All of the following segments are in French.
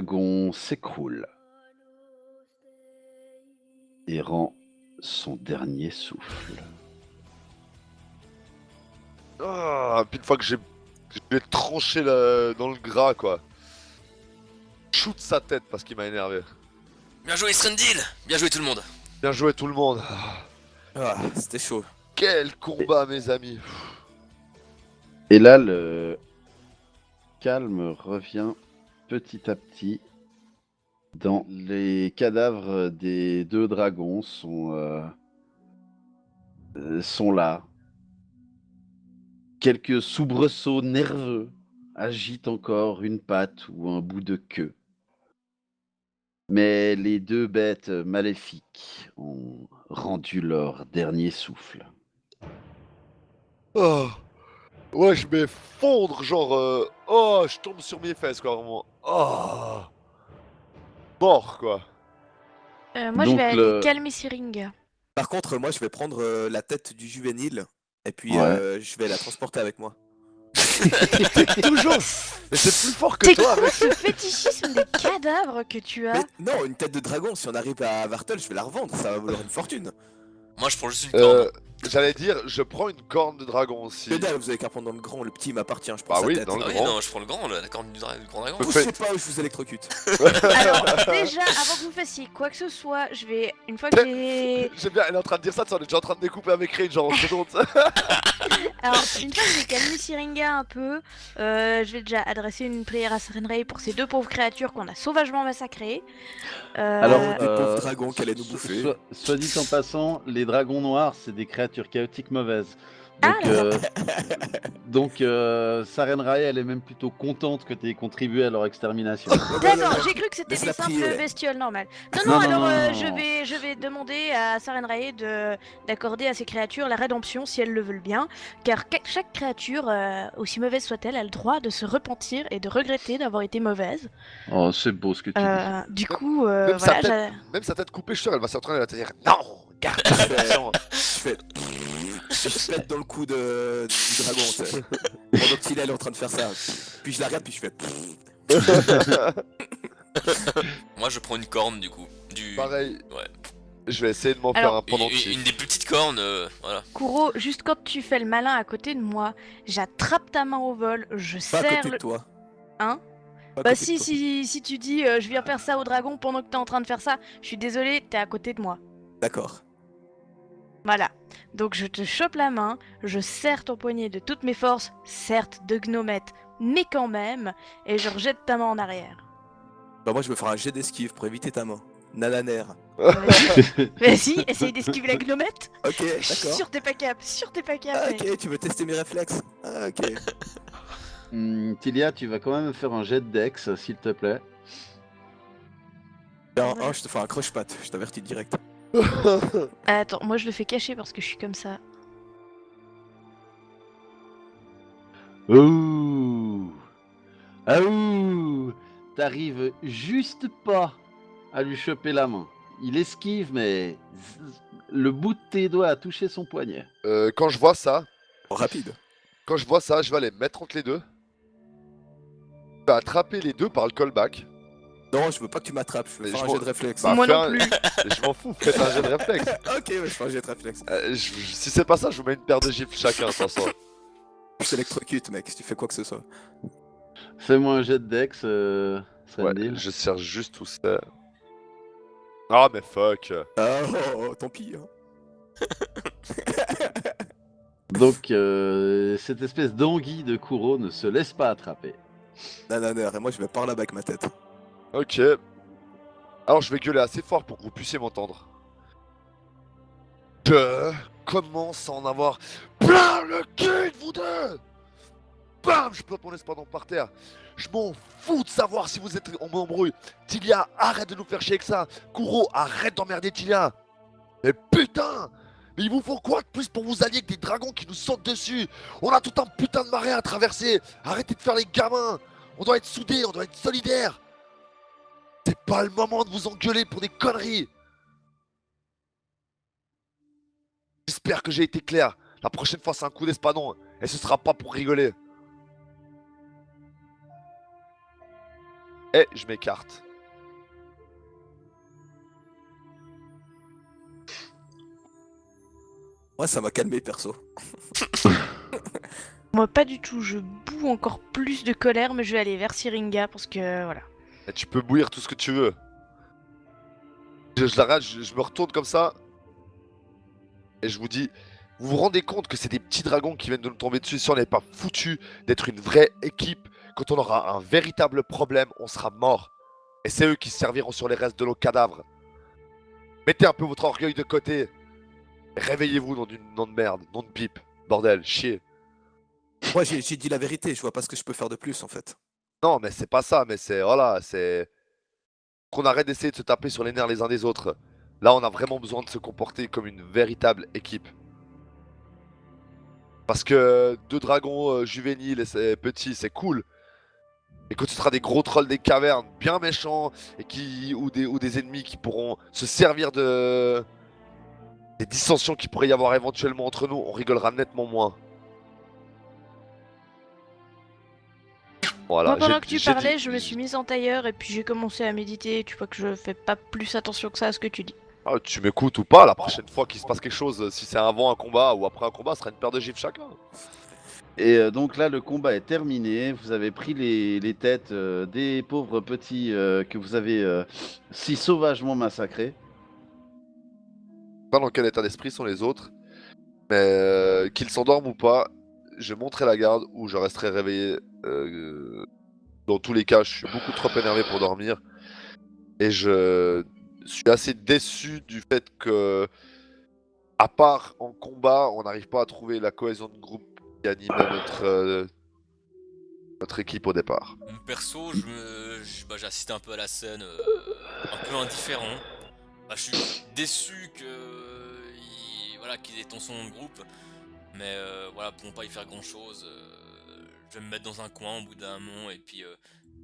dragon s'écroule et rend son dernier souffle. Ah, puis une fois que je l'ai tranché dans le gras, quoi. Shoot sa tête parce qu'il m'a énervé. Bien joué Strandil. Bien joué tout le monde. Bien joué tout le monde. Ah, c'était chaud. Quel combat, mes amis. Et là, le calme revient petit à petit. Les cadavres des deux dragons sont là. Quelques soubresauts nerveux agitent encore une patte ou un bout de queue. Mais les deux bêtes maléfiques ont rendu leur dernier souffle. Oh. Ouais, je m'effondre, genre... Oh, je tombe sur mes fesses, quoi, vraiment. Oh. Mort, quoi. Moi, je Donc, vais aller calmer Syringa. Par contre, moi, je vais prendre la tête du juvénile et puis Ouais. je vais la transporter avec moi. Toujours. Mais c'est plus fort que C'est toi, quoi mec. ce fétichisme des cadavres que tu as? Mais non, une tête de dragon, si on arrive à Vartel, je vais la revendre, ça va valoir une fortune. Moi je prends juste une corne. J'allais dire, je prends une corne de dragon aussi. Que dalle, vous avez qu'à prendre dans le grand, le petit m'appartient, je prends Bah sa oui, tête. dans le Ah oui, grand. non, je prends le grand, la corne du grand dragon. Je sais pas où je vous électrocute. Alors, déjà, avant que vous fassiez quoi que ce soit, je vais. Une fois que j'ai. J'aime bien, elle est en train de dire ça, on est déjà en train de découper avec Rain, genre en seconde. Alors, une fois que j'ai calmé Syringa un peu, je vais déjà adresser une prière à Sarenrae pour ces deux pauvres créatures qu'on a sauvagement massacrées. Alors, Des pauvres dragons qui allaient nous bouffer. Soit dit en passant, les dragons noirs, c'est des créatures chaotiques mauvaises. Ah, Donc, Sarenrae, elle est même plutôt contente que tu aies contribué à leur extermination. D'accord, j'ai cru que c'était Laisse-la des simples prier. bestioles normales. Non, Non, non, non, alors non, non. je vais demander à Sarenrae d'accorder à ces créatures la rédemption si elles le veulent bien, car chaque créature, aussi mauvaise soit-elle, a le droit de se repentir et de regretter d'avoir été mauvaise. Oh, c'est beau ce que tu dis. Du coup, Même, voilà, même sa tête coupée, je suis sûr, elle va s'entraîner, elle va te dire non, garde ta réaction. Je pète dans le cou du dragon, tu sais. Pendant qu'il est en train de faire ça. Puis je la regarde, puis je fais. Moi je prends une corne du coup. Pareil. Ouais. Je vais essayer de m'en Alors, faire un pendentif. Une des plus petites cornes, voilà. Kuro, juste quand tu fais le malin à côté de moi, j'attrape ta main au vol, je Pas à serre côté de le... toi. Hein? Pas à Bah côté de si tu dis je viens faire ça au dragon pendant que t'es en train de faire ça, je suis désolée, t'es à côté de moi. toi. D'accord. Voilà. Donc je te chope la main, je serre ton poignet de toutes mes forces, certes de gnomette, mais quand même, et je rejette ta main en arrière. Bah, moi, je vais faire un jet d'esquive pour éviter ta main. Nananer. Vas-y, essaye d'esquiver la gnomette. Ok, d'accord. Sûr t'es pas capable, Ah, mec. ok, tu veux tester mes réflexes. Ah, ok. Tilia, tu vas quand même faire un jet de dex, s'il te plaît. Tiens, je te fais un croche-patte, je t'avertis direct. Attends, moi je le fais cacher parce que je suis comme ça. Ouh! Ah ouh! T'arrives juste pas à lui choper la main. Il esquive, mais le bout de tes doigts a touché son poignet. Quand je vois ça, Rapide. je vais aller me mettre entre les deux. Je vais attraper les deux par le callback. Non, je veux pas que tu m'attrapes, je veux Mais faire je un m'en- jet de réflexe. Bah, Moi fais non un- plus. Je m'en fous, faites un jet de réflexe. Ok, ouais, je fais un jet de réflexe. Si c'est pas ça, je vous mets une paire de gifles chacun, sans ça. Je t'électrocute, mec, si tu fais quoi que ce soit. Fais-moi un jet de dex, Ouais, Sandil. je cherche juste où c'est. Ah, mais fuck. Ah, tant pis. Hein. Donc, cette espèce d'anguille de Kuro ne se laisse pas attraper. Nananer, et moi, je vais par là-bas avec ma tête. Ok. Alors, je vais gueuler assez fort pour que vous puissiez m'entendre. Je commence à en avoir plein le cul de vous deux. Bam, je plante mon espadon par terre. Je m'en fous de savoir si vous êtes en embrouille. Tilia, arrête de nous faire chier avec ça. Kuro, arrête d'emmerder Tilia. Mais putain, mais il vous faut quoi de plus pour vous allier avec des dragons qui nous sautent dessus? On a tout un putain de marais à traverser. Arrêtez de faire les gamins. On doit être soudés, on doit être solidaires. C'est pas le moment de vous engueuler pour des conneries. J'espère que j'ai été clair. La prochaine fois, c'est un coup d'espadon. Et ce sera pas pour rigoler. et je m'écarte. Moi, ça m'a calmé, perso. Moi, pas du tout. Je boue encore plus de colère, mais je vais aller vers Syringa parce que voilà. Et tu peux bouillir tout ce que tu veux. Je l'arrête, je me retourne comme ça. Et je vous dis, vous vous rendez compte que c'est des petits dragons qui viennent de nous tomber dessus. Si on n'est pas foutu d'être une vraie équipe, quand on aura un véritable problème, on sera mort. Et c'est eux qui serviront sur les restes de nos cadavres. Mettez un peu votre orgueil de côté. Réveillez-vous, nom de merde, nom de pipe. Bordel, chier. Moi, j'ai dit la vérité, je vois pas ce que je peux faire de plus, en fait. Non, mais c'est pas ça, mais c'est... Voilà, c'est... Qu'on arrête d'essayer de se taper sur les nerfs les uns des autres. Là, on a vraiment besoin de se comporter comme une véritable équipe. Parce que deux dragons juvéniles et petits, c'est cool. Et quand ce sera des gros trolls des cavernes, bien méchants, et ou des ennemis qui pourront se servir de... des dissensions qu'il pourrait y avoir éventuellement entre nous, on rigolera nettement moins. Voilà, Moi, pendant j'ai- que tu j'ai parlais, dit- je me suis mise en tailleur et puis j'ai commencé à méditer. Tu vois que je fais pas plus attention que ça à ce que tu dis. Ah, tu m'écoutes ou pas, la prochaine fois qu'il se passe quelque chose, si c'est avant un combat ou après un combat, ce sera une paire de gifles chacun. Et donc là, le combat est terminé. Vous avez pris les têtes des pauvres petits que vous avez si sauvagement massacrés. Pas dans quel état d'esprit sont les autres, mais qu'ils s'endorment ou pas, je monterai la garde ou je resterai réveillé. Dans tous les cas, je suis beaucoup trop énervé pour dormir. Et je suis assez déçu du fait que, à part en combat, on n'arrive pas à trouver la cohésion de groupe qui animait notre équipe au départ. Perso, j'ai assisté un peu à la scène, un peu indifférent. Je suis déçu qu'ils aient ton son de groupe, mais voilà, pour ne pas y faire grand chose, je vais me mettre dans un coin au bout d'un moment et puis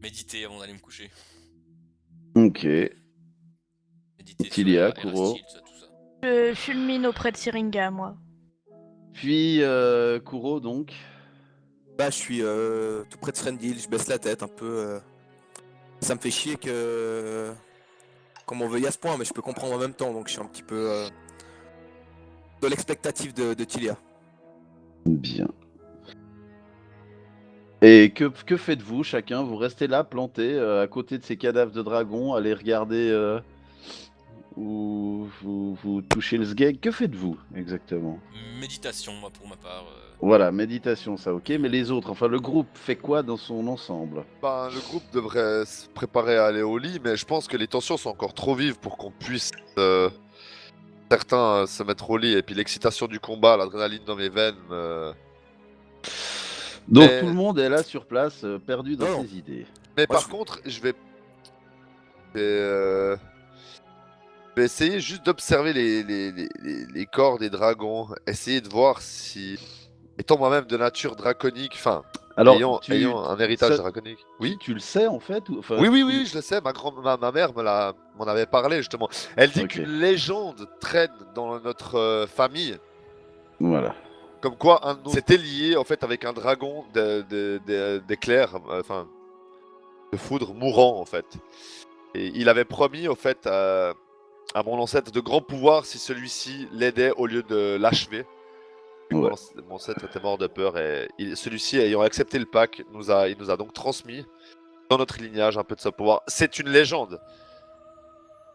méditer avant d'aller me coucher. Ok. Méditer sur Tilia, la Kuro. RST, tout ça. Je fulmine auprès de Syringa, moi. Puis Kuro, donc. Bah, je suis tout près de Srendil, je baisse la tête un peu. Ça me fait chier qu'on m'en veuille à ce point, mais je peux comprendre en même temps, donc je suis un petit peu de l'expectative de Tilia. Bien. Et que faites-vous chacun? Vous restez là, planté, à côté de ces cadavres de dragons, allez regarder ou vous touchez le sgeg? Que faites-vous exactement? Méditation, moi, pour ma part. Voilà, méditation, ça ok, mais les autres, enfin le groupe fait quoi dans son ensemble? Ben, le groupe devrait se préparer à aller au lit, mais je pense que les tensions sont encore trop vives pour qu'on puisse certains se mettre au lit. Et puis l'excitation du combat, l'adrénaline dans mes veines. Donc Mais- tout le monde est là sur place, perdu dans Non. ses idées. Mais Moi, par contre, je vais essayer juste d'observer les corps des dragons, essayer de voir si, étant moi-même de nature draconique, enfin, Alors, ayant un héritage ça- draconique. Oui, tu le sais en fait enfin, oui, je le sais, ma mère m'en avait parlé justement. Elle dit Ok. qu'une légende traîne dans notre famille, Voilà. comme quoi c'était lié en fait avec un dragon d'éclair, enfin, de foudre mourant en fait. Et il avait promis au fait à mon ancêtre de grands pouvoirs si celui-ci l'aidait au lieu de l'achever. Ouais. Mon ancêtre était mort de peur et celui-ci, ayant accepté le pacte, il nous a donc transmis dans notre lignage un peu de ce pouvoir. C'est une légende.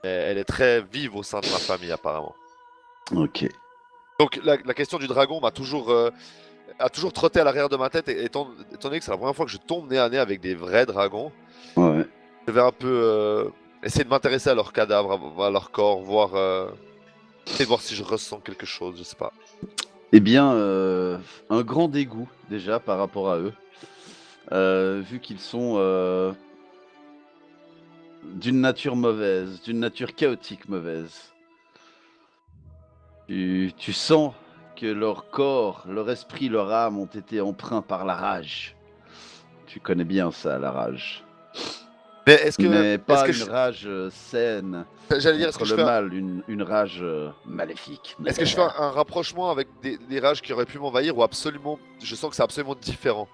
Et elle est très vive au sein de ma famille apparemment. Ok. Donc la question du dragon a toujours trotté à l'arrière de ma tête, et étant donné que c'est la première fois que je tombe nez à nez avec des vrais dragons, Ouais. je vais un peu essayer de m'intéresser à leurs cadavres, à leur corps, essayer de voir si je ressens quelque chose, je sais pas. Eh bien, un grand dégoût déjà par rapport à eux, vu qu'ils sont d'une nature mauvaise, d'une nature chaotique mauvaise. Tu sens que leur corps, leur esprit, leur âme ont été empreints par la rage. Tu connais bien ça, la rage. Mais est-ce que, Mais pas est-ce une que rage saine j'allais dire, est-ce contre que le je fais, mal, une rage maléfique. est-ce que je fais un rapprochement avec des rages qui auraient pu m'envahir, ou absolument, je sens que c'est absolument différent.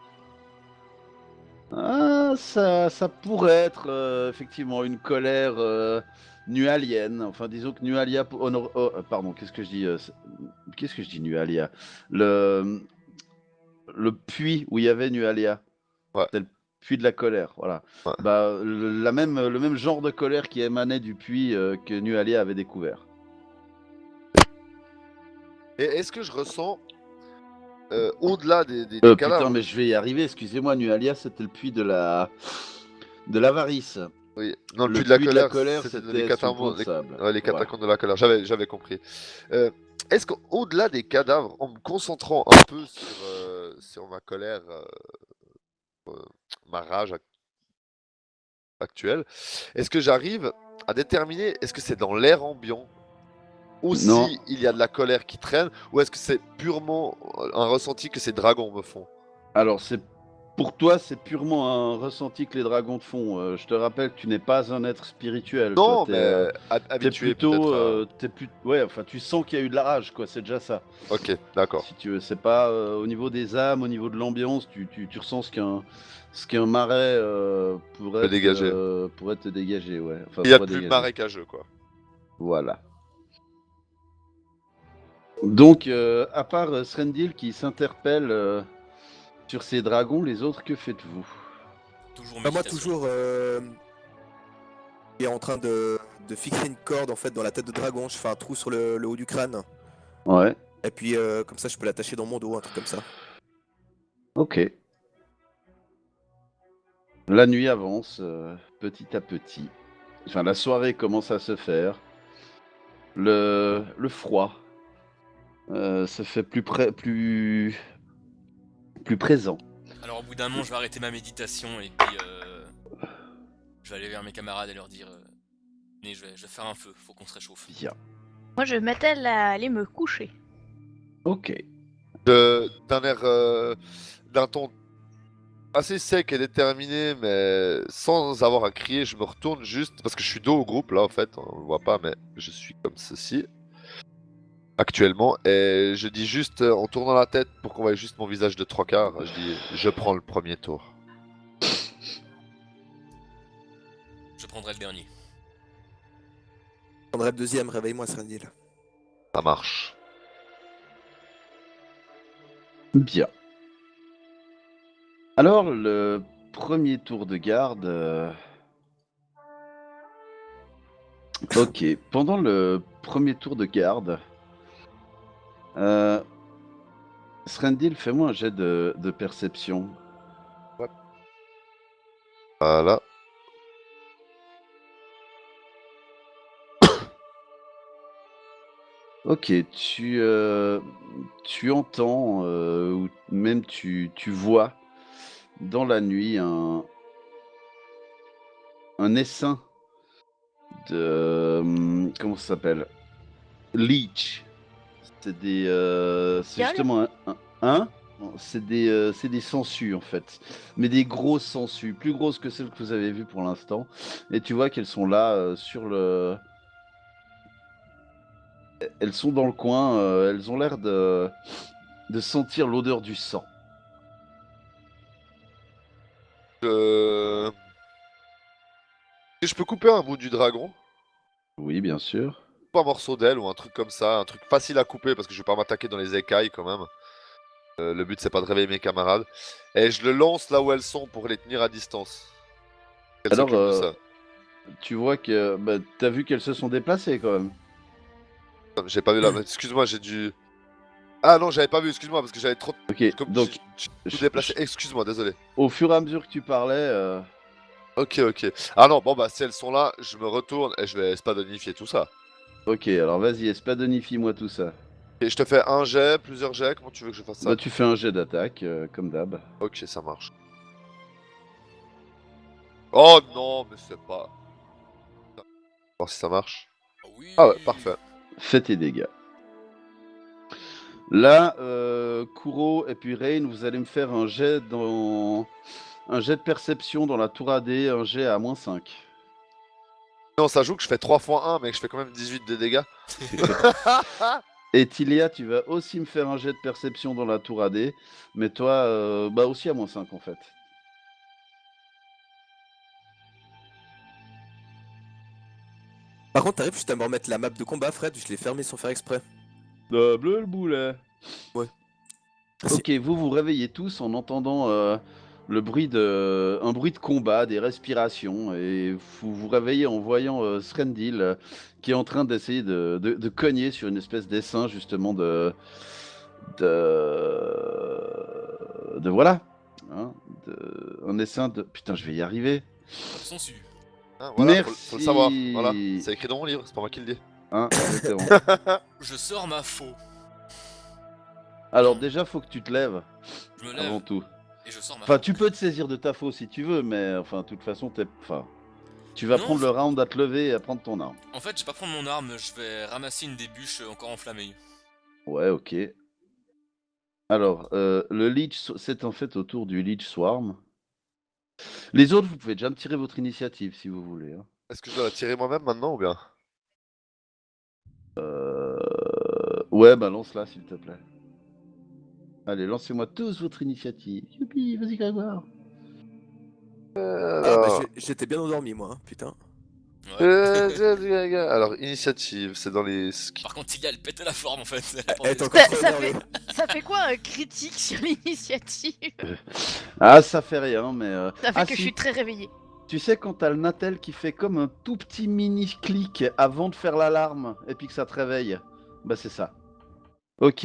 Ah, ça pourrait être effectivement une colère nualienne. Enfin, disons que Nualia. Pardon, qu'est-ce que je dis qu'est-ce que je dis Nualia? Le puits où il y avait Nualia. Ouais, C'était le puits de la colère, voilà. ouais. Bah, le même genre de colère qui émanait du puits que Nualia avait découvert. Et est-ce que je ressens, au-delà des Putain, cadavres? mais je vais y arriver, excusez-moi, Nualia, c'était le puits de l'avarice. Oui, non, le Le puits de la puits de la colère, colère, c'était les c'était sous le pont de catacombes, sable. ouais, les Voilà. catacombes de la colère. J'avais compris. Est-ce qu'au-delà des cadavres, en me concentrant un peu sur ma colère, ma rage actuelle, est-ce que j'arrive à déterminer, est-ce que c'est dans l'air ambiant Non, aussi il y a de la colère qui traîne, ou est-ce que c'est purement un ressenti que ces dragons me font? alors pour toi, c'est purement un ressenti que les dragons te font. Je te rappelle que tu n'es pas un être spirituel, toi. Non, mais T'es habitué plutôt, peut-être à... ouais, enfin, tu sens qu'il y a eu de la rage, quoi. C'est déjà ça. Ok, d'accord. Si tu veux, c'est pas au niveau des âmes, au niveau de l'ambiance, tu ressens ce qu'un marais Me dégager. pourrait te dégager, ouais. Enfin, Il y a pourrait plus dégager. marécageux, quoi. Voilà. Donc, à part Srendil qui s'interpelle sur ces dragons, les autres, que faites-vous? Toujours Bah, moi, méditation. toujours, je suis en train de fixer une corde en fait dans la tête de dragon. Je fais un trou sur le haut du crâne. Ouais, Et puis, comme ça, je peux l'attacher dans mon dos, un truc comme ça. ok. La nuit avance petit à petit. Enfin, la soirée commence à se faire. Le froid se fait plus présent. Alors au bout d'un moment, je vais arrêter ma méditation et puis je vais aller vers mes camarades et leur dire venez, je vais faire un feu, faut qu'on se réchauffe. Bien. Moi, je m'attelle à aller me coucher. Ok. D'un ton assez sec et déterminé, mais sans avoir à crier, je me retourne juste, parce que je suis dos au groupe, là, en fait, on le voit pas, mais je suis comme ceci, actuellement, et je dis juste, en tournant la tête, pour qu'on voie juste mon visage de trois quarts, je dis, je prends le premier tour. Je prendrai le dernier. Je prendrai le deuxième, réveille-moi, Srendil. Ça marche. Bien. Alors, le premier tour de garde. Ok. Pendant le premier tour de garde, Srendil, fais-moi un jet de perception. Voilà. Ok, tu entends, ou même tu vois dans la nuit un essaim comment ça s'appelle? Leech. C'est Gueule. justement un. Non, c'est des sangsues en fait, mais des grosses sangsues, plus grosses que celles que vous avez vues pour l'instant. Et tu vois qu'elles sont là elles sont dans le coin. Elles ont l'air de sentir l'odeur du sang. Euh... Je peux couper un bout du dragon? Oui, bien sûr. Pas un morceau d'aile ou un truc comme ça, un truc facile à couper, parce que je vais pas m'attaquer dans les écailles, quand même. Le but, c'est pas de réveiller mes camarades. Et je le lance là où elles sont pour les tenir à distance. Qu'elles Alors, s'occupent de ça. tu vois que bah, t'as vu qu'elles se sont déplacées quand même. J'ai pas vu là. Excuse-moi, j'ai dû. Ah non, j'avais pas vu, excuse-moi, parce que j'avais trop. Ok, Comme donc j'ai tout je- déplacé. je- Excuse-moi, désolé. au fur et à mesure que tu parlais, Ok, ok. Ah non, bon bah si elles sont là, je me retourne et je vais espadonifier tout ça. ok, alors vas-y, espadonifie-moi tout ça. Et je te fais un jet, plusieurs jets, comment tu veux que je fasse ça? Bah, tu fais un jet d'attaque, comme d'hab. Ok, ça marche. Oh non, mais c'est pas. On va voir si ça marche. Oui. Ah ouais, parfait. Fais tes dégâts. Là, Kuro et puis Rain, vous allez me faire un jet de perception dans la tour AD, un jet à -5. Non, ça joue que je fais 3 fois 1, mais que je fais quand même 18 de dégâts. Et Tilia, tu vas aussi me faire un jet de perception dans la tour AD, mais toi, bah aussi à -5 en fait. Par contre, t'arrives juste à me remettre la map de combat, Fred, je l'ai fermée sans faire exprès. Bleu le boulet. Merci. Ok, vous vous réveillez tous en entendant un bruit de combat, des respirations, et vous vous réveillez en voyant Srendil qui est en train d'essayer de cogner sur une espèce d'essaim justement de voilà, hein, un essaim de putain, je vais y arriver. Ils sont su. Hein, voilà, faut Merci. le savoir. Voilà, c'est écrit dans mon livre, c'est pas moi qui le dis. Hein, exactement. Je sors ma faux. Alors déjà, faut que tu te lèves Je me lève avant tout. et je sors ma Enfin, faux. tu peux te saisir de ta faux si tu veux, mais enfin, de toute façon, tu vas Non, prendre le round à te lever et à prendre ton arme. En fait, je vais pas prendre mon arme, je vais ramasser une des bûches encore enflammée. Ouais, ok. Alors, le Leech, c'est en fait autour du Leech Swarm. Les autres, vous pouvez déjà me tirer votre initiative si vous voulez. Hein. Est-ce que je dois la tirer moi-même maintenant ou bien? Ouais, bah lance-la s'il te plaît. Allez, lancez-moi tous votre initiative. Youpi, vas-y Grégoire. Ah bah Alors, j'étais bien endormi moi, hein, putain. Ouais. alors, initiative, c'est dans les skills. Par contre, Tilia, elle pétait la forme en fait. Elle a Elle est porté- encore trop Ça énervée. Ça fait quoi un critique sur l'initiative? Ah, ça fait rien, mais... Ça fait ah, que je si. suis très réveillée. Tu sais quand t'as le Natel qui fait comme un tout petit mini clic avant de faire l'alarme et puis que ça te réveille, bah c'est ça. Ok,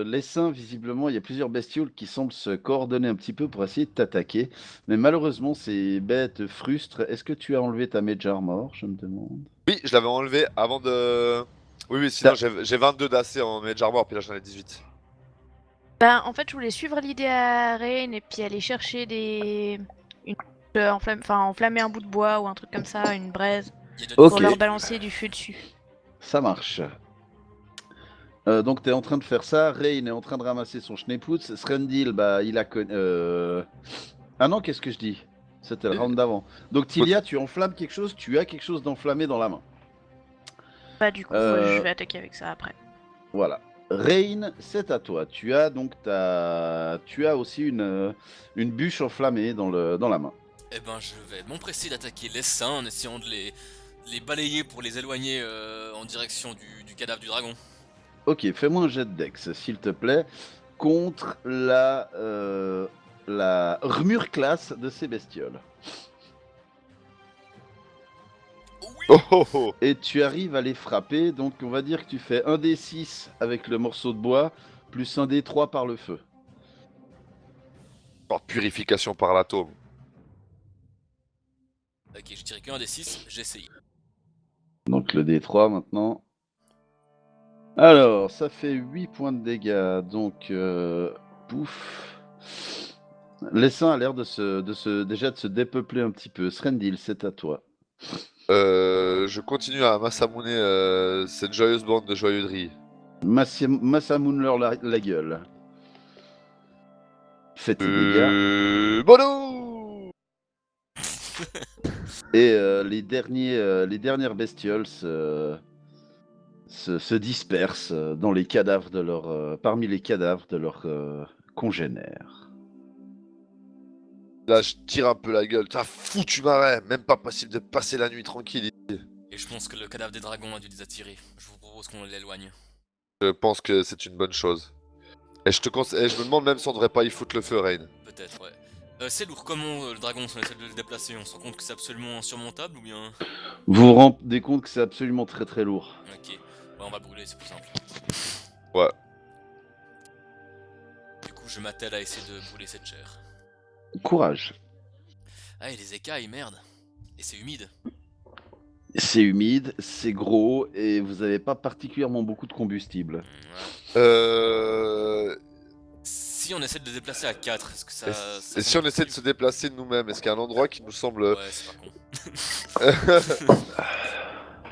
l'essaim, visiblement, il y a plusieurs bestioles qui semblent se coordonner un petit peu pour essayer de t'attaquer. Mais malheureusement, ces bêtes frustrent. Est-ce que tu as enlevé ta Mage Armor, je me demande? Oui, je l'avais enlevé avant de. Oui, sinon j'ai 22 d'AC en Mage Armor, puis là j'en ai 18. Ben, en fait, je voulais suivre l'idée à Rain et puis aller chercher enflammer un bout de bois ou un truc comme ça, une braise, Il y a Ok. pour leur balancer du feu dessus. Ça marche. Donc tu es en train de faire ça, Rain est en train de ramasser son Schneeputz, Srendil, bah il a Ah non, qu'est-ce que je dis? C'était le round d'avant. Donc Tilia, tu enflammes quelque chose, tu as quelque chose d'enflammé dans la main. Bah, du coup, je vais attaquer avec ça après. Voilà. Rain, c'est à toi. Tu as donc tu as aussi une bûche enflammée dans la main. Eh ben, je vais m'empresser d'attaquer les saints en essayant de les balayer pour les éloigner en direction du cadavre du dragon. Ok, fais-moi un jet de dex, s'il te plaît, contre la armure classe de ces bestioles. Oh oh oh! Et tu arrives à les frapper, donc on va dire que tu fais un des 6 avec le morceau de bois, plus un des 3 par le feu. Par purification par l'atome. Ok, je tirais qu'un des 6, j'ai essayé. Donc le D3 maintenant. Alors, ça fait 8 points de dégâts, donc pouf. L'essaim a l'air déjà de se dépeupler un petit peu. Srendil, c'est à toi. Je continue à massamouner cette joyeuse bande de joyeux drilles. Massamoon-leur la gueule. Fais tes dégâts. Bono! Et les dernières bestioles se dispersent dans les cadavres parmi les cadavres de leurs congénères. Là, je tire un peu la gueule. T'as foutu marée, même pas possible de passer la nuit tranquille. Et je pense que le cadavre des dragons a dû les attirer. Je vous propose qu'on l'éloigne. Je pense que c'est une bonne chose. Et je me demande même si on devrait pas y foutre le feu, Rain. Peut-être, ouais. C'est lourd, comment le dragon, si on essaie de le déplacer, on se rend compte que c'est absolument insurmontable ou bien... Vous vous rendez compte que c'est absolument très très lourd. Ok, ouais, on va le brûler, c'est plus simple. Ouais. Du coup, je m'attelle à essayer de brûler cette chair. Courage. Ah, et les écailles, merde. Et c'est humide. C'est humide, c'est gros et vous n'avez pas particulièrement beaucoup de combustible. Ouais. Si on essaie de le déplacer à 4, est-ce que ça... Et si on essaie de se déplacer nous-mêmes, est-ce qu'il y a un endroit qui nous semble... Ouais, c'est pas con.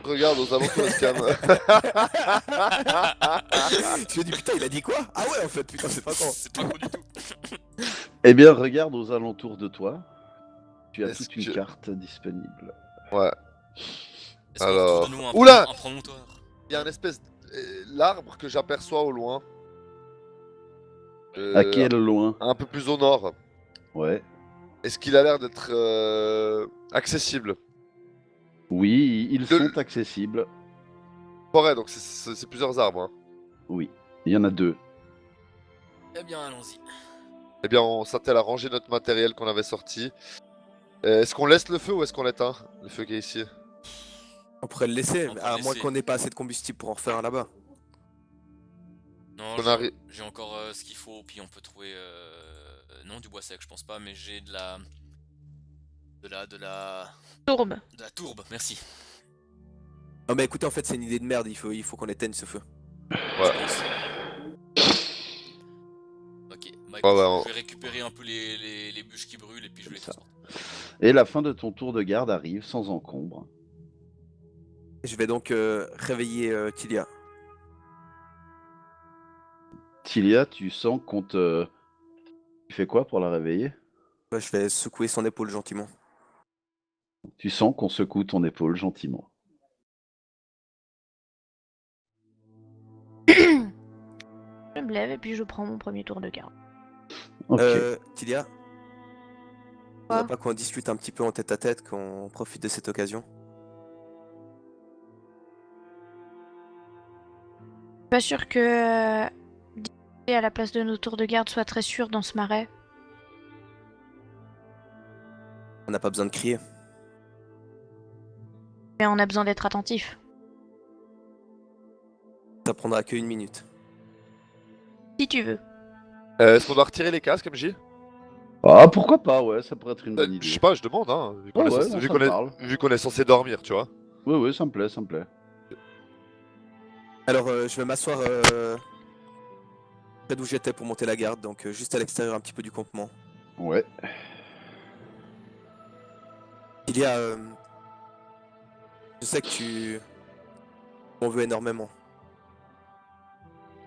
Regarde aux alentours, est-ce qu'il y a Je me dis putain, il a dit quoi? Ah ouais, en fait, putain, c'est pas con. C'est pas con du tout. Eh bien, regarde aux alentours de toi. Tu as Est-ce toute une que- carte disponible. Ouais. Est-ce qu'on Alors- retrouve de nous Oula un promontoire? Il y a un espèce... L'arbre que j'aperçois au loin. À quel loin? Un peu plus au nord. Ouais. Est-ce qu'il a l'air d'être accessible? Oui, ils Le- sont accessibles. Forêt, donc c'est plusieurs arbres. Hein. Oui, il y en a 2. Eh bien, allons-y. Eh bien, on s'attelle à ranger notre matériel qu'on avait sorti. Est-ce qu'on laisse le feu ou est-ce qu'on l'éteint? Le feu qui est ici. On pourrait le laisser, On peut à le moins laisser. qu'on n'ait pas assez de combustible pour en refaire un là-bas. Non, On arri- j'ai encore ce qu'il faut, puis on peut trouver... Non, du bois sec, je pense pas, mais j'ai de la... Tourbe. De la tourbe, merci. Non mais écoutez, en fait c'est une idée de merde, il faut qu'on éteigne ce feu. Ouais. Je pense. Ok, bah écoute, Ouais, ouais, je vais récupérer un peu les bûches qui brûlent et puis je vais les Ça. transporter. Et la fin de ton tour de garde arrive sans encombre. Je vais donc réveiller Tilia. Tilia, tu sens qu'on te... Tu fais quoi pour la réveiller? Je vais secouer son épaule gentiment. Tu sens qu'on secoue ton épaule gentiment. Je me lève et puis je prends mon premier tour de garde. Ok. Tilia, Quoi faudrait pas qu'on discute un petit peu en tête à tête, qu'on profite de cette occasion. Pas sûr que discuter à la place de nos tours de garde soit très sûr dans ce marais. On n'a pas besoin de crier. Mais on a besoin d'être attentif. Ça prendra que 1 minute. Si tu veux. Est-ce qu'on doit retirer les casques, MJ? Ah, pourquoi pas, ouais, ça pourrait être une bonne Je idée. sais pas, je demande, hein, vu qu'on Ouais, est, ouais, censé- non, vu ça qu'on me est- parle. vu qu'on est censé dormir, tu vois. Ouais, ouais, ça me plaît, ça me plaît. Alors je vais m'asseoir près d'où j'étais pour monter la garde, donc juste à l'extérieur un petit peu du campement. Ouais. Tilia, je sais que tu m'en veux énormément.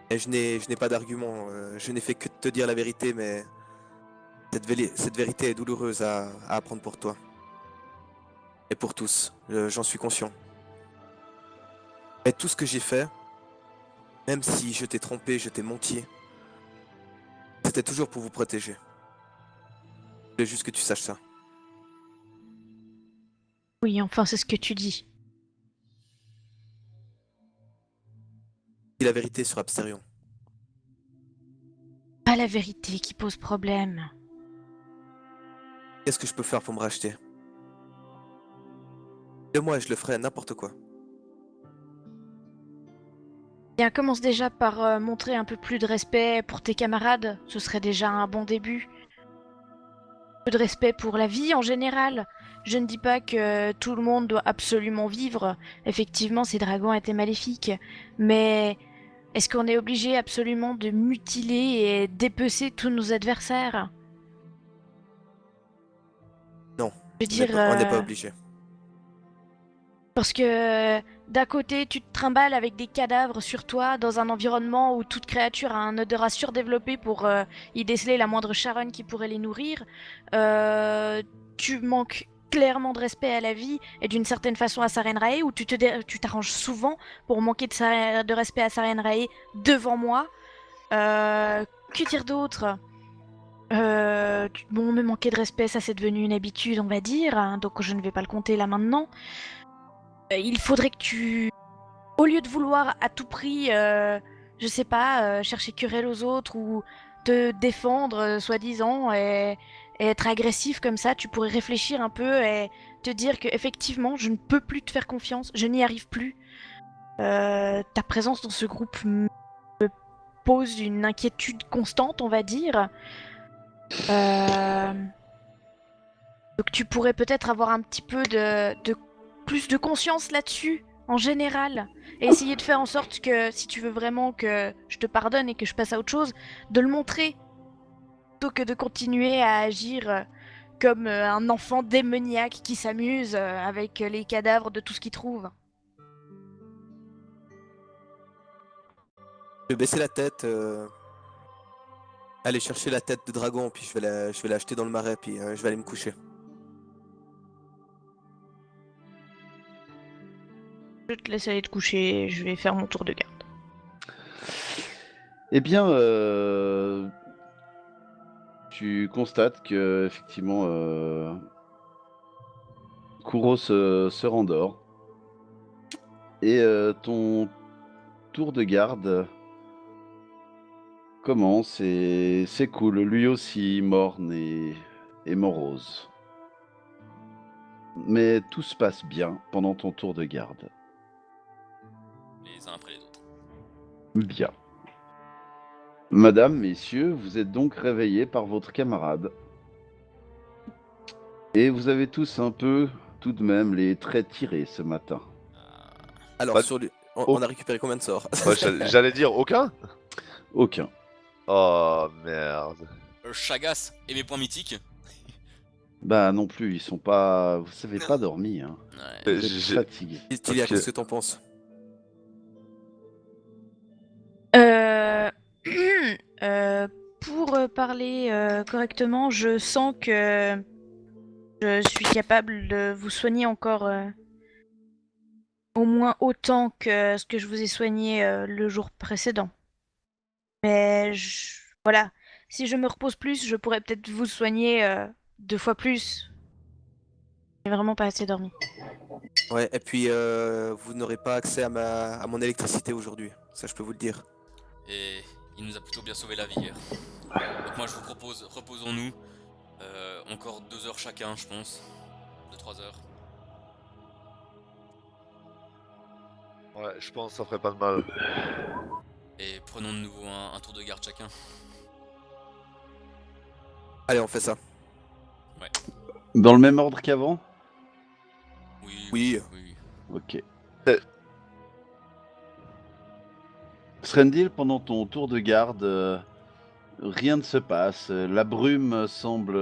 Et je n'ai pas d'argument, je n'ai fait que de te dire la vérité, mais cette vérité est douloureuse à apprendre pour toi. Et pour tous, j'en suis conscient. Mais tout ce que j'ai fait, même si je t'ai trompé, je t'ai menti, c'était toujours pour vous protéger. Je voulais juste que tu saches ça. Oui, enfin, c'est ce que tu dis. Dis la vérité sur Absterion. Pas la vérité qui pose problème. Qu'est-ce que je peux faire pour me racheter? De moi, je le ferai n'importe quoi. Bien, commence déjà par montrer un peu plus de respect pour tes camarades. Ce serait déjà un bon début. Un peu de respect pour la vie en général. Je ne dis pas que tout le monde doit absolument vivre. Effectivement, ces dragons étaient maléfiques. Mais est-ce qu'on est obligé absolument de mutiler et dépecer tous nos adversaires? Non, Je veux dire, on n'est pas obligé. parce que d'un côté, tu te trimbales avec des cadavres sur toi dans un environnement où toute créature a un odorat surdéveloppé pour y déceler la moindre charogne qui pourrait les nourrir. Tu manques clairement de respect à la vie et d'une certaine façon à Sarenrae, où tu t'arranges souvent pour manquer de respect à Sarenrae devant moi. Que dire d'autre? Bon, me manquer de respect, ça c'est devenu une habitude, on va dire, hein, donc je ne vais pas le compter là maintenant. Il faudrait que tu, au lieu de vouloir à tout prix, je sais pas, chercher querelle aux autres ou te défendre, soi-disant, et être agressif comme ça, tu pourrais réfléchir un peu et te dire que effectivement, je ne peux plus te faire confiance, je n'y arrive plus. Ta présence dans ce groupe me pose une inquiétude constante, on va dire. Donc tu pourrais peut-être avoir un petit peu de plus de conscience là-dessus, en général, et essayer de faire en sorte que, si tu veux vraiment que je te pardonne et que je passe à autre chose, de le montrer, plutôt que de continuer à agir comme un enfant démoniaque qui s'amuse avec les cadavres de tout ce qu'il trouve. Je vais baisser la tête, aller chercher la tête de dragon, puis je vais l'acheter dans le marais, puis je vais aller me coucher. Je te laisse aller te coucher, je vais faire mon tour de garde. Eh bien, tu constates que effectivement, Kuro se rendort. Et ton tour de garde commence et c'est cool. Lui aussi morne et morose. Mais tout se passe bien pendant ton tour de garde. Les uns après les autres. Bien. Madame, messieurs, vous êtes donc réveillés par votre camarade. Et vous avez tous un peu, tout de même, les traits tirés ce matin. Alors, Bah, sur lui, oh. on a récupéré combien de sorts? Ouais, j'allais dire aucun. Aucun. Oh merde. Chagas et mes points mythiques. Bah non plus, ils sont pas... Vous savez pas dormi, hein. Ouais. Vous êtes J'ai- fatigués. Tilia, Ok. qu'est-ce que t'en penses? Euh, pour parler correctement, je sens que je suis capable de vous soigner encore au moins autant que ce que je vous ai soigné le jour précédent. Mais voilà, si je me repose plus, je pourrais peut-être vous soigner 2 fois plus. J'ai vraiment pas assez dormi. Ouais, et puis vous n'aurez pas accès à mon électricité aujourd'hui, ça je peux vous le dire. Et il nous a plutôt bien sauvé la vie hier. Donc moi je vous propose, reposons-nous. Encore 2 heures chacun, je pense. 2-3 heures. Ouais, je pense que ça ferait pas de mal. Et prenons de nouveau un tour de garde chacun. Allez, on fait ça. Dans le même ordre qu'avant? Oui. Ok. Euh. Srendil, pendant ton tour de garde, rien ne se passe. La brume semble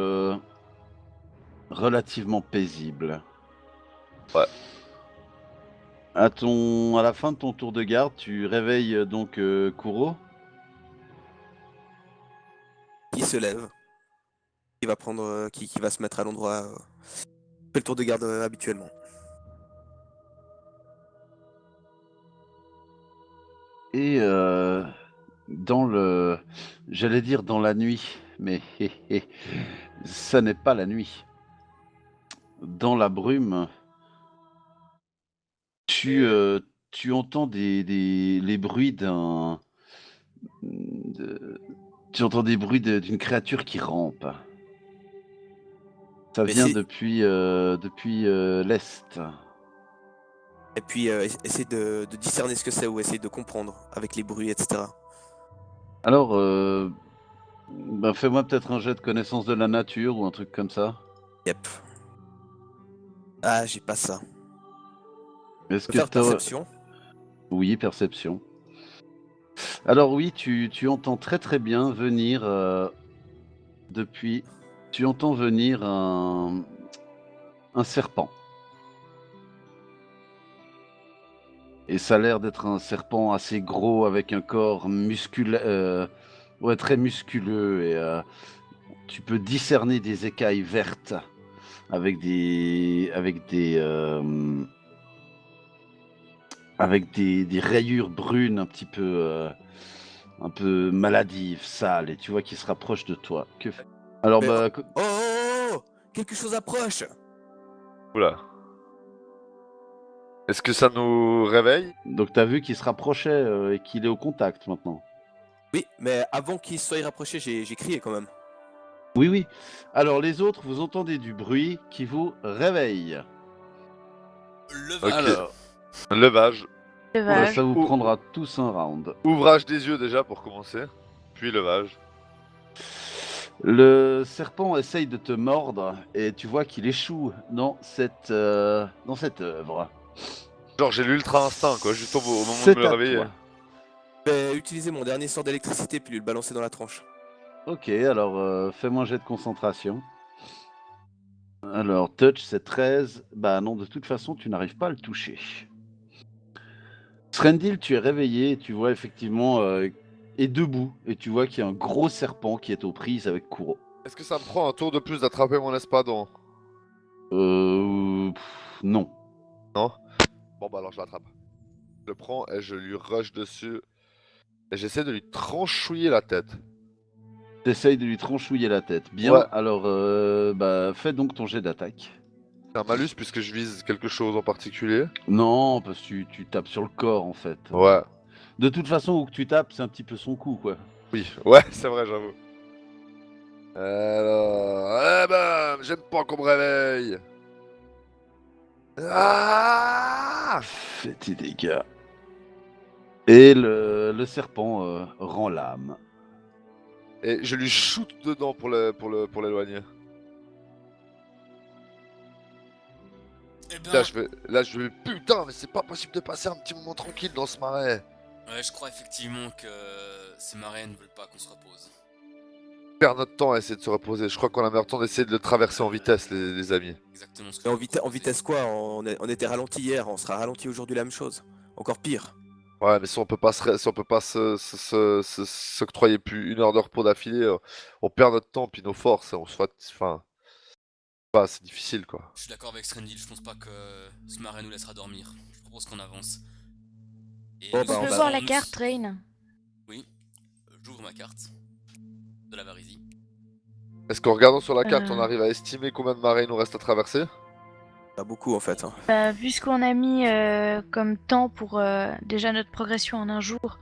relativement paisible. Ouais. À la fin de ton tour de garde, tu réveilles donc Kuro. Qui se lève, qui va prendre, qui va se mettre à l'endroit, fait le tour de garde habituellement. Et j'allais dire dans la nuit, mais ça n'est pas la nuit. Dans la brume, tu entends les bruits tu entends des bruits d'une créature qui rampe. Ça Mais vient si- depuis l'est. Et puis essayer de discerner ce que c'est ou essayer de comprendre avec les bruits, etc. Alors, fais-moi peut-être un jet de connaissance de la nature ou un truc comme ça. Yep. Ah, j'ai pas ça. Est-ce Je peux que faire perception. Oui, perception. Alors oui, tu entends très très bien venir depuis... Tu entends venir un serpent. Et ça a l'air d'être un serpent assez gros avec un corps musculeux, très musculeux. Et tu peux discerner des écailles vertes avec des rayures brunes un peu maladives, sales. Et tu vois qu'il se rapproche de toi. Alors Mais- bah, Oh, quelque chose approche. Oula. Est-ce que ça nous réveille? donc t'as vu qu'il se rapprochait et qu'il est au contact maintenant. Oui, mais avant qu'il soit rapproché, j'ai crié quand même. Oui, oui. Alors les autres, vous entendez du bruit qui vous réveille. Le Ok. Alors, Levage. Levage. ça vous Ouh. prendra tous un round. Ouvrage des yeux déjà pour commencer. Puis levage. Le serpent essaye de te mordre et tu vois qu'il échoue dans cette œuvre. Genre j'ai l'ultra instinct quoi, juste au moment C'est de me à réveiller. toi. Je vais utiliser mon dernier sort d'électricité puis lui le balancer dans la tronche. Ok, alors fais-moi un jet de concentration. Alors, touch, c'est 13. Bah non, de toute façon, tu n'arrives pas à le toucher. Srendil, tu es réveillé et tu vois effectivement... est debout et tu vois qu'il y a un gros serpent qui est aux prises avec Kuro. Est-ce que ça me prend un tour de plus d'attraper mon espadon? Non. Non? Bon bah alors je l'attrape. Je le prends et je lui rush dessus. Et j'essaie de lui tranchouiller la tête. T'essayes de lui tranchouiller la tête. Bien, Ouais. alors fais donc ton jet d'attaque. C'est un malus puisque je vise quelque chose en particulier. Non, parce que tu tapes sur le corps en fait. Ouais. De toute façon, où que tu tapes, c'est un petit peu son coup, quoi. Oui, ouais, c'est vrai, j'avoue. Alors, eh ben, j'aime pas qu'on me réveille. Ah! Fais tes dégâts. Et le serpent rend l'âme. Et je lui shoot dedans pour l'éloigner. Eh ben, Là, je vais, putain, mais c'est pas possible de passer un petit moment tranquille dans ce marais. ouais, je crois effectivement que ces marais ne veulent pas qu'on se repose. Perdre notre temps à essayer de se reposer. Je crois qu'on a meilleur temps d'essayer de le traverser en vitesse, les amis. Exactement ce que Mais en, je en proposais. vitesse quoi? On était ralenti hier, on sera ralenti aujourd'hui la même chose. Encore pire. Ouais, mais si on peut pas si on peut pas s'octroyer plus 1 heure de repos d'affilée, on perd notre temps puis nos forces, on se enfin, c'est difficile quoi. Je suis d'accord avec Strandil, je pense pas que ce marais nous laissera dormir. Je propose qu'on avance. Et Bon, nous bah, Tu on peux va- voir la carte, Train. Oui, j'ouvre ma carte de la Varisie. Est-ce qu'en regardant sur la carte, on Euh. arrive à estimer combien de marées il nous reste à traverser? Pas beaucoup en fait. Hein. Vu ce qu'on a mis comme temps pour déjà notre progression en un jour,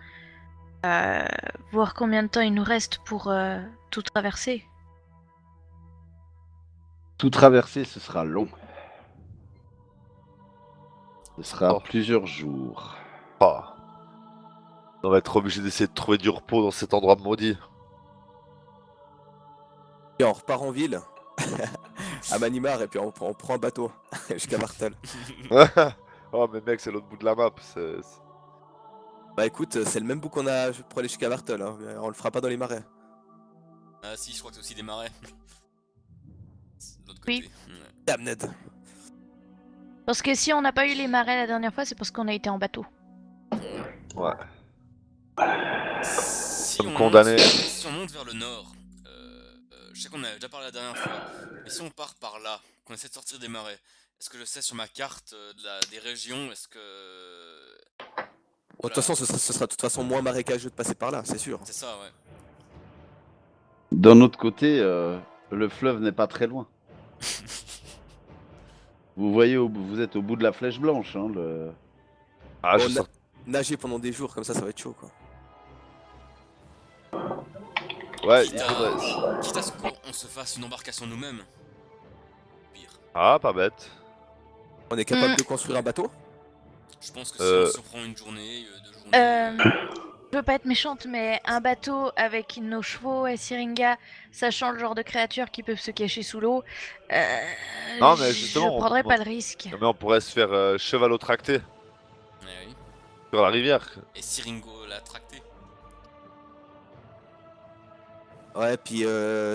voir combien de temps il nous reste pour tout traverser. Tout traverser, ce sera long. Ce sera Oh. plusieurs jours. Ah. On va être obligé d'essayer de trouver du repos dans cet endroit maudit. Et on repart en ville, à Manimar, et puis on prend un bateau jusqu'à Martel. Oh mais mec, c'est l'autre bout de la map. Bah écoute, c'est le même bout qu'on a pour aller jusqu'à Martel, hein. On le fera pas dans les marais. Ah si, je crois que c'est aussi des marais. C'est de l'autre Oui. côté. Ouais. Damned. Parce que si on n'a pas eu les marais la dernière fois, c'est parce qu'on a été en bateau. Ouais. Si Comme on condamné. si on monte vers le nord, je sais qu'on en avait déjà parlé la dernière fois, mais si on part par là, qu'on essaie de sortir des marais, est-ce que je sais sur ma carte des régions, est-ce que... Bon, de toute façon, ce sera de toute façon moins marécageux de passer par là, c'est sûr. C'est ça, ouais. D'un autre côté, le fleuve n'est pas très loin. Vous voyez, vous êtes au bout de la flèche blanche. Hein, Ah, Bon, je sors. nager pendant des jours comme ça va être chaud quoi. Ouais, Quitte il à- faudrait. Quitte à ce qu'on se fasse une embarcation nous-mêmes. Pire. Ah, pas bête. On est capable de construire un bateau? Je pense que si on se prend une journée, 2 journées... Je veux pas être méchante, mais un bateau avec nos chevaux et Syringa, sachant le genre de créatures qui peuvent se cacher sous l'eau, Non, mais je justement, prendrais pas le risque. Mais on pourrait se faire chevalotracter Ouais, oui. sur la rivière. Et Siringo l'a tracté. Ouais, puis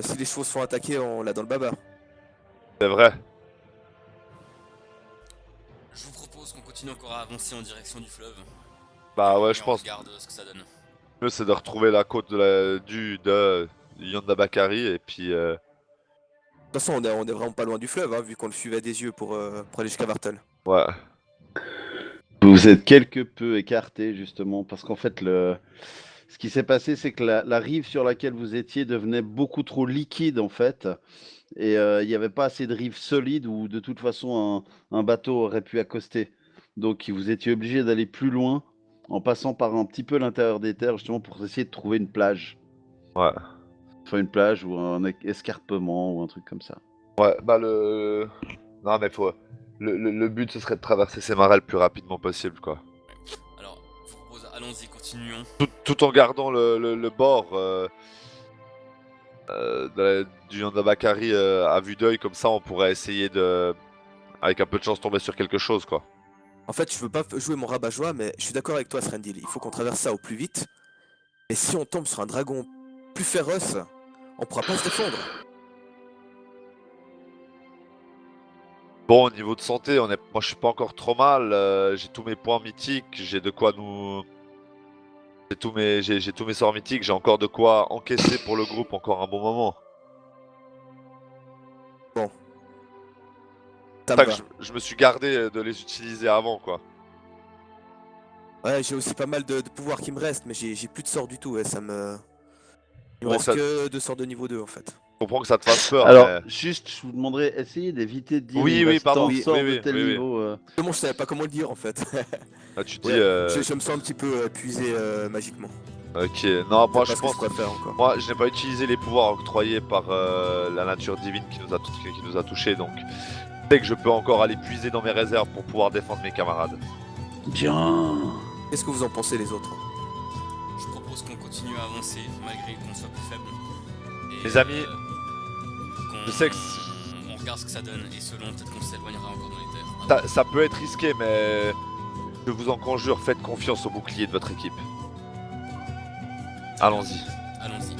si les chevaux se font attaquer, on l'a dans le baba. C'est vrai. Je vous propose qu'on continue encore à avancer en direction du fleuve. Bah ouais, Et je on pense. regarde ce que ça donne. Le mieux, c'est de retrouver la côte de Yonda Bakari et puis. De toute façon, on est vraiment pas loin du fleuve, hein, vu qu'on le suivait des yeux pour aller jusqu'à Vartel. Ouais. Vous êtes quelque peu écarté justement parce qu'en fait ce qui s'est passé c'est que la rive sur laquelle vous étiez devenait beaucoup trop liquide en fait et il n'y avait pas assez de rive solide où de toute façon un bateau aurait pu accoster. Donc vous étiez obligé d'aller plus loin en passant par un petit peu l'intérieur des terres justement pour essayer de trouver une plage. Ouais. Enfin une plage ou un escarpement ou un truc comme ça. Ouais, bah le. Non, mais faut. Le but, ce serait de traverser ces marais le plus rapidement possible, quoi. Alors, je vous propose, allons-y, continuons. Tout en gardant le bord du Yonda Bakari à vue d'œil, comme ça, on pourrait essayer de. Avec un peu de chance, tomber sur quelque chose, quoi. En fait, je veux pas jouer mon rabat-joie, mais je suis d'accord avec toi, Srendil. Il faut qu'on traverse ça au plus vite. Et si on tombe sur un dragon plus féroce, on pourra pas se défendre. Bon, au niveau de santé, moi je suis pas encore trop mal. J'ai tous mes points mythiques, j'ai de quoi nous. J'ai tous mes sorts mythiques, j'ai encore de quoi encaisser pour le groupe encore un bon moment. Ça C'est me ça que va. je me suis gardé de les utiliser avant, quoi. Ouais, j'ai aussi pas mal de pouvoirs qui me restent, mais j'ai plus de sorts du tout. Ouais, ça me. Il me Bon, reste ça- que 2 sorts de niveau 2 en fait. comprends que ça te fasse peur. Alors, mais- juste, je vous demanderais, essayez d'éviter de dire Oui, il oui, reste pardon, tant de sorts oui, de oui, tel oui, oui. niveau. Moi, je savais pas comment le dire en fait. Là, tu dis. Ouais, je me sens un petit peu épuisé magiquement. Ok, non, moi C'est je pas ce pense. que je préfère encore. Moi, je n'ai pas utilisé les pouvoirs octroyés par la nature divine qui nous a touchés, donc je sais que je peux encore aller puiser dans mes réserves pour pouvoir défendre mes camarades. Bien. Qu'est-ce que vous en pensez les autres? Je propose qu'on continue à avancer malgré qu'on soit plus faible. Et, Les amis, qu'on- je sais que on regarde ce que ça donne et selon peut-être qu'on s'éloignera encore dans les terres. ça peut être risqué, mais je vous en conjure, faites confiance au bouclier de votre équipe. Allons-y. Allons-y.